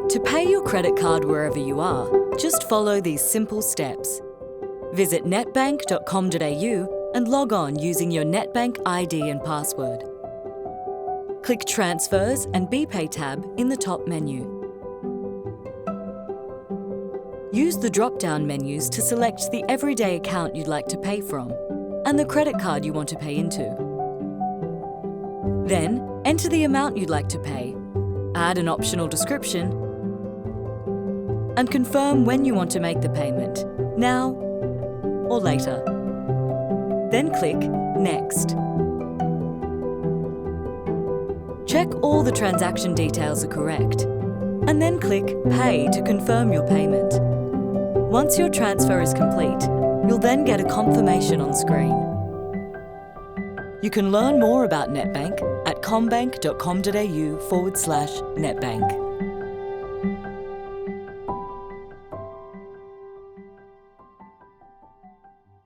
To pay your credit card wherever you are, just follow these simple steps. Visit netbank.com.au and log on using your NetBank ID and password. Click Transfers and BPAY tab in the top menu. Use the drop-down menus to select the everyday account you'd like to pay from and the credit card you want to pay into. Then, enter the amount you'd like to pay, add an optional description, and confirm when you want to make the payment, now or later. Then click Next. Check all the transaction details are correct, and then click Pay to confirm your payment. Once your transfer is complete, you'll then get a confirmation on screen. You can learn more about NetBank at commbank.com.au/NetBank.